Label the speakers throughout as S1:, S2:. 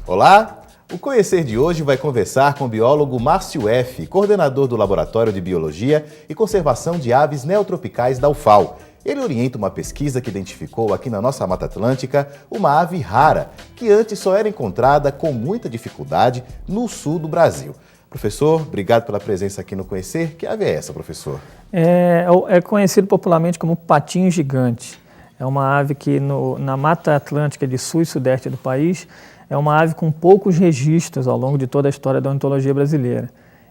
S1: Olá! O Conhecer de hoje vai conversar com o biólogo Márcio F., coordenador do Laboratório de Biologia e Conservação de Aves Neotropicais da UFAL. Ele orienta uma pesquisa que identificou aqui na nossa Mata Atlântica uma ave rara, que antes só era encontrada com muita dificuldade no sul do Brasil. Professor, obrigado pela presença aqui no Conhecer. Que ave é essa, professor?
S2: É conhecido popularmente como patinho gigante. É uma ave que na Mata Atlântica de sul e sudeste do país é uma ave com poucos registros ao longo de toda a história da ornitologia brasileira.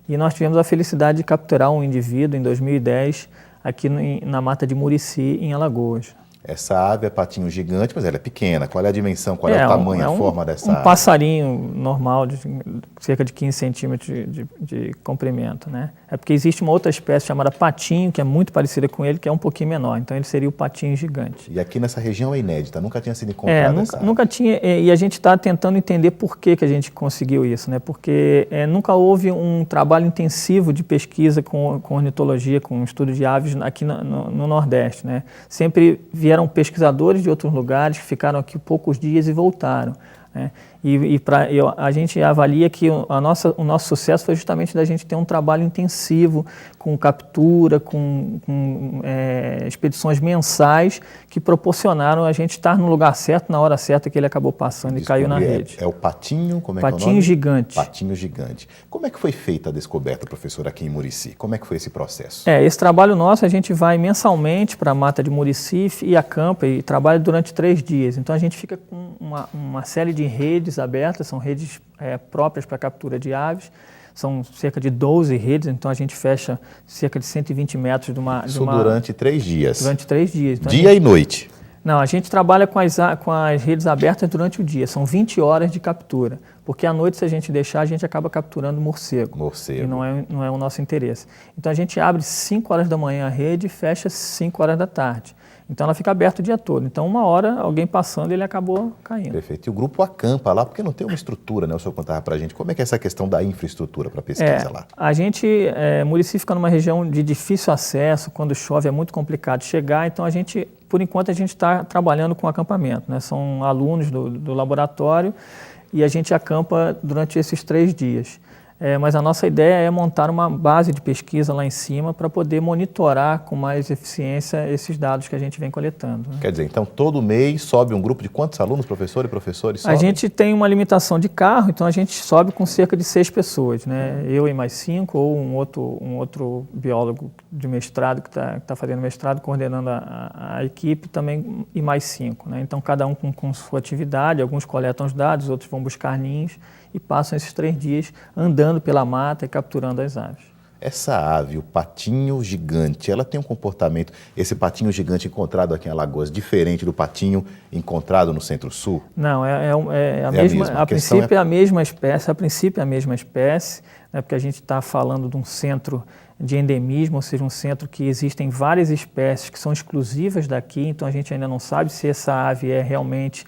S2: E nós tivemos a felicidade de capturar um indivíduo em 2010 aqui na Mata de Murici, em Alagoas.
S1: Essa ave é patinho gigante, mas ela é pequena. Qual é a dimensão, qual é o tamanho, a forma dessa ave?
S2: Um passarinho normal, de cerca de 15 centímetros de comprimento, né? É porque existe uma outra espécie chamada patinho, que é muito parecida com ele, que é um pouquinho menor. Então ele seria o patinho gigante.
S1: E aqui nessa região é inédita, nunca tinha sido encontrada essa ave.
S2: Nunca tinha, e a gente está tentando entender por que a gente conseguiu isso, né? Porque nunca houve um trabalho intensivo de pesquisa com ornitologia, com estudo de aves aqui no Nordeste, né? Sempre vieram pesquisadores de outros lugares que ficaram aqui poucos dias e voltaram, né? A gente avalia que o nosso sucesso foi justamente da gente ter um trabalho intensivo com captura, com expedições mensais que proporcionaram a gente estar no lugar certo, na hora certa que ele acabou passando e caiu na rede.
S1: É o patinho, como é que é o nome?
S2: Patinho gigante.
S1: Patinho gigante. Como é que foi feita a descoberta, professor, aqui em Murici? Como é que foi esse processo?
S2: Esse trabalho nosso, a gente vai mensalmente para a Mata de Murici e acampa e trabalha durante 3 dias. Então a gente fica com uma série de redes abertas, são redes próprias para captura de aves, são cerca de 12 redes, então a gente fecha cerca de 120 metros de uma...
S1: durante 3 dias?
S2: Durante 3 dias. Então,
S1: dia e noite?
S2: Não, a gente trabalha com as redes abertas durante o dia, são 20 horas de captura, porque à noite, se a gente deixar, a gente acaba capturando morcego.
S1: Morcego.
S2: E não é o nosso interesse. Então a gente abre 5 horas da manhã a rede e fecha 5 horas da tarde. Então ela fica aberta o dia todo. Então 1 hora, alguém passando, ele acabou caindo.
S1: Perfeito. E o grupo acampa lá, porque não tem uma estrutura, né? O senhor contava pra gente. Como é que é essa questão da infraestrutura para pesquisa lá?
S2: A gente, Murici fica numa região de difícil acesso, quando chove é muito complicado chegar, então por enquanto a gente está trabalhando com acampamento, né? São alunos do laboratório e a gente acampa durante esses 3 dias. Mas a nossa ideia é montar uma base de pesquisa lá em cima para poder monitorar com mais eficiência esses dados que a gente vem coletando, né?
S1: Quer dizer, então todo mês sobe um grupo de quantos alunos, professor e professores sobem?
S2: A gente tem uma limitação de carro, então a gente sobe com cerca de 6 pessoas, né? Eu e mais 5, ou um outro biólogo de mestrado que está fazendo mestrado, coordenando a equipe também, e mais 5, né? Então cada um com sua atividade, alguns coletam os dados, outros vão buscar ninhos e passam esses 3 dias andando pela mata e capturando as aves.
S1: Essa ave, o patinho gigante, ela tem um comportamento, esse patinho gigante encontrado aqui em Alagoas, diferente do patinho encontrado no Centro-Sul?
S2: Não, a princípio é a mesma espécie, né, porque a gente está falando de um centro de endemismo, ou seja, um centro que existem várias espécies que são exclusivas daqui, então a gente ainda não sabe se essa ave realmente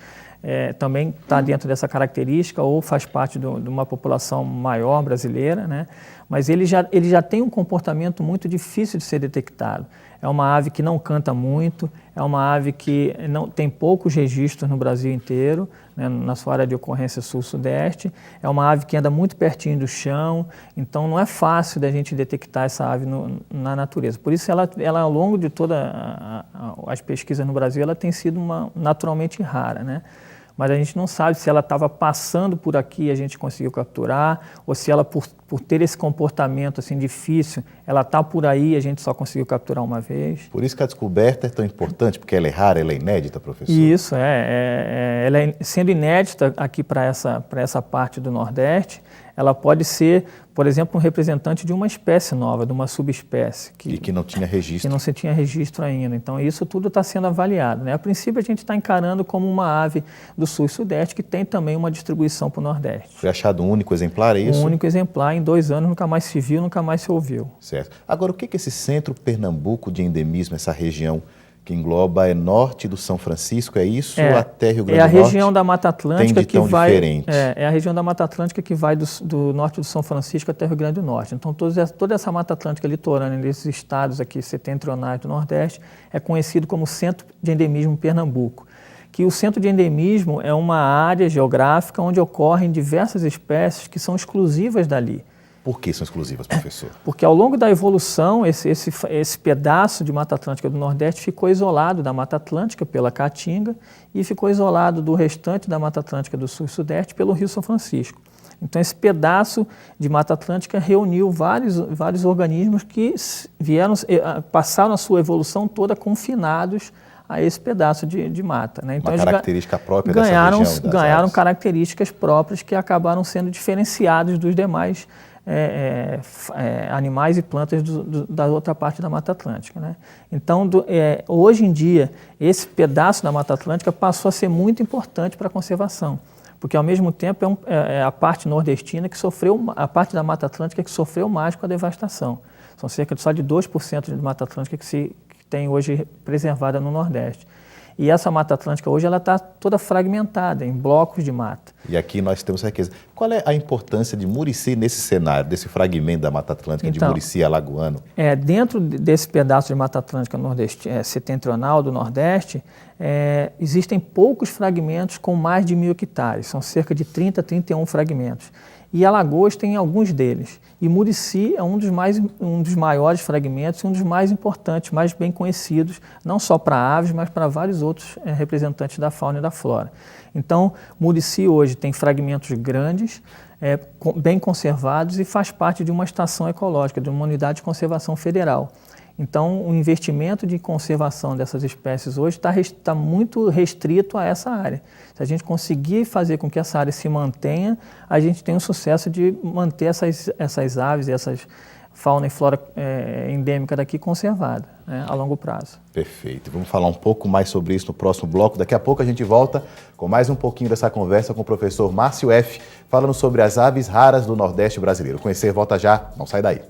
S2: também está dentro dessa característica ou faz parte de uma população maior brasileira, né? Mas ele já tem um comportamento muito difícil de ser detectado. É uma ave que não canta muito, é uma ave que não tem poucos registros no Brasil inteiro, né, na sua área de ocorrência sul-sudeste, é uma ave que anda muito pertinho do chão, então não é fácil da gente detectar essa ave na natureza. Por isso ela ao longo de todas as pesquisas no Brasil, ela tem sido naturalmente rara, né? Mas a gente não sabe se ela estava passando por aqui e a gente conseguiu capturar, ou se ela, por ter esse comportamento assim difícil, ela está por aí e a gente só conseguiu capturar uma vez.
S1: Por isso que a descoberta é tão importante, porque ela é rara, ela é inédita, professor?
S2: Isso, ela sendo inédita aqui para essa parte do Nordeste, ela pode ser, por exemplo, um representante de uma espécie nova, de uma subespécie.
S1: Que não tinha registro.
S2: Que não se tinha registro ainda. Então, isso tudo está sendo avaliado, né? A princípio, a gente está encarando como uma ave do sul e sudeste, que tem também uma distribuição para o Nordeste.
S1: Foi achado um único exemplar, é isso?
S2: Um único exemplar, em 2 anos, nunca mais se viu, nunca mais se ouviu.
S1: Certo. Agora, o que esse Centro Pernambuco de Endemismo, essa região que engloba norte do São Francisco, é isso? Até Rio Grande do Norte?
S2: É a região da Mata Atlântica que vai...
S1: diferente.
S2: É a região da Mata Atlântica que vai do norte do São Francisco até Rio Grande do Norte. Então, toda essa Mata Atlântica litorânea desses estados aqui setentrionais do Nordeste é conhecido como Centro de Endemismo Pernambuco. Que o Centro de Endemismo é uma área geográfica onde ocorrem diversas espécies que são exclusivas dali.
S1: Por que são exclusivas, professor?
S2: Porque ao longo da evolução, esse pedaço de Mata Atlântica do Nordeste ficou isolado da Mata Atlântica pela Caatinga e ficou isolado do restante da Mata Atlântica do Sul e Sudeste pelo Rio São Francisco. Então, esse pedaço de Mata Atlântica reuniu vários organismos que passaram a sua evolução toda confinados a esse pedaço de mata. Né? Então,
S1: uma característica própria dessa região.
S2: Ganharam características próprias que acabaram sendo diferenciadas dos demais animais e plantas da outra parte da Mata Atlântica. Né? Então, hoje em dia, esse pedaço da Mata Atlântica passou a ser muito importante para a conservação, porque ao mesmo tempo é a parte nordestina que sofreu, a parte da Mata Atlântica que sofreu mais com a devastação. São cerca só de 2% de Mata Atlântica que tem hoje preservada no Nordeste. E essa Mata Atlântica hoje ela está toda fragmentada em blocos de mata.
S1: E aqui nós temos a riqueza. Qual é a importância de Murici nesse cenário, desse fragmento da Mata Atlântica de Murici alagoano?
S2: Dentro desse pedaço de Mata Atlântica setentrional do Nordeste, existem poucos fragmentos com mais de 1.000 hectares. São cerca de 30 a 31 fragmentos. E Alagoas tem alguns deles. E Murici é um dos maiores fragmentos e um dos mais importantes, mais bem conhecidos, não só para aves, mas para vários outros representantes da fauna e da flora. Então, Murici hoje tem fragmentos grandes, bem conservados e faz parte de uma estação ecológica, de uma unidade de conservação federal. Então, o investimento de conservação dessas espécies hoje está muito restrito a essa área. Se a gente conseguir fazer com que essa área se mantenha, a gente tem o sucesso de manter essas aves e essas fauna e flora endêmica daqui conservada, né, a longo prazo.
S1: Perfeito. Vamos falar um pouco mais sobre isso no próximo bloco. Daqui a pouco a gente volta com mais um pouquinho dessa conversa com o professor Márcio F., falando sobre as aves raras do Nordeste brasileiro. Conhecer, volta já, não sai daí.